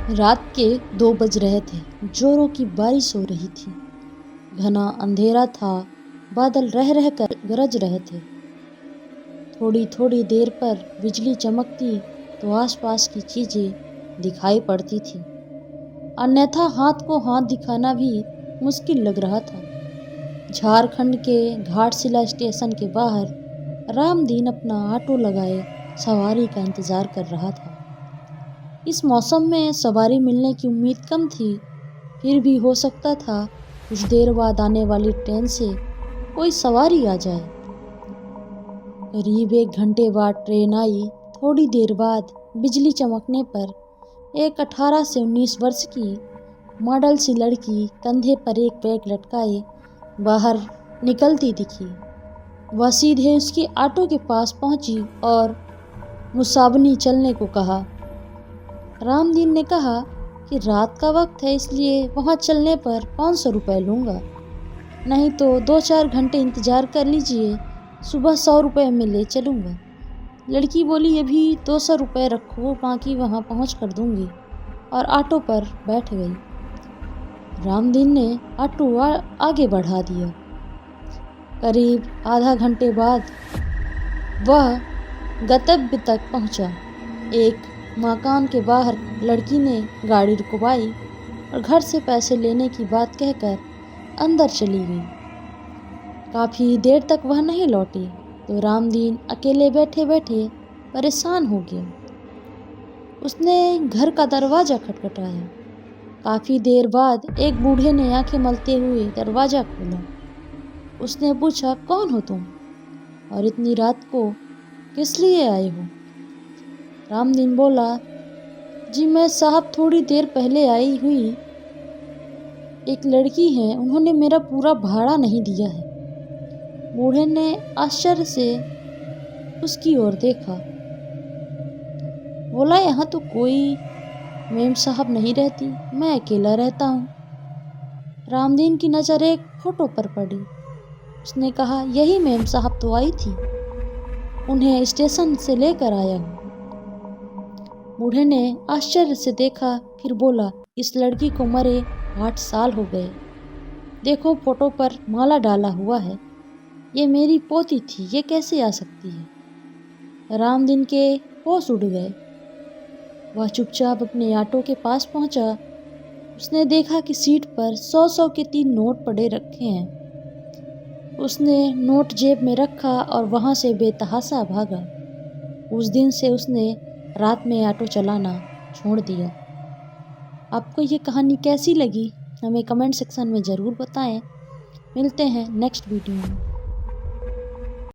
रात के 2 बज रहे थे। जोरों की बारिश हो रही थी। घना अंधेरा था। बादल रह रह कर गरज रहे थे। थोड़ी थोड़ी देर पर बिजली चमकती तो आसपास की चीजें दिखाई पड़ती थी, अन्यथा हाथ को हाथ दिखाना भी मुश्किल लग रहा था। झारखंड के घाटशिला स्टेशन के बाहर रामदीन अपना ऑटो लगाए सवारी का इंतजार कर रहा था। इस मौसम में सवारी मिलने की उम्मीद कम थी, फिर भी हो सकता था कुछ देर बाद आने वाली ट्रेन से कोई सवारी आ जाए। करीब 1 घंटे बाद ट्रेन आई। थोड़ी देर बाद बिजली चमकने पर एक 18 से 19 वर्ष की मॉडल सी लड़की कंधे पर एक बैग लटकाए बाहर निकलती दिखी। वह सीधे उसके ऑटो के पास पहुंची और मुसावनी चलने को कहा। रामदीन ने कहा कि रात का वक्त है, इसलिए वहां चलने पर 500 रुपये लूँगा, नहीं तो 2-4 घंटे इंतज़ार कर लीजिए, सुबह 100 रुपये में ले चलूँगा। लड़की बोली, अभी 200 रुपये रखो, बाकी वहां पहुंच कर दूँगी, और ऑटो पर बैठ गई। रामदीन ने ऑटो आगे बढ़ा दिया। करीब आधा घंटे बाद वह गंतव्य तक पहुंचा। एक मकान के बाहर लड़की ने गाड़ी रुकवाई और घर से पैसे लेने की बात कहकर अंदर चली गई। काफ़ी देर तक वह नहीं लौटी तो रामदीन अकेले बैठे बैठे परेशान हो गया। उसने घर का दरवाज़ा खटखटाया। काफ़ी देर बाद एक बूढ़े ने आंखें मलते हुए दरवाज़ा खोला। उसने पूछा, कौन हो तुम और इतनी रात को किस लिए आए हो? रामदीन बोला, जी मैं साहब थोड़ी देर पहले आई हुई एक लड़की है, उन्होंने मेरा पूरा भाड़ा नहीं दिया है। बूढ़े ने आश्चर्य से उसकी ओर देखा। बोला, यहाँ तो कोई मेम साहब नहीं रहती, मैं अकेला रहता हूँ। रामदीन की नज़र एक फोटो पर पड़ी। उसने कहा, यही मेम साहब तो आई थी, उन्हें स्टेशन से लेकर आया हूँ। बूढ़े ने आश्चर्य से देखा, फिर बोला, इस लड़की को मरे 8 साल हो गए। देखो फोटो पर माला डाला हुआ है, ये मेरी पोती थी, ये कैसे आ सकती है? रामदीन के होश उड़ गए। वह चुपचाप अपने ऑटो के पास पहुंचा। उसने देखा कि सीट पर 100-100 के 3 नोट पड़े रखे हैं। उसने नोट जेब में रखा और वहां से बेतहाशा भागा। उस दिन से उसने रात में ऑटो चलाना छोड़ दिया। आपको ये कहानी कैसी लगी हमें कमेंट सेक्शन में ज़रूर बताएं। मिलते हैं नेक्स्ट वीडियो में।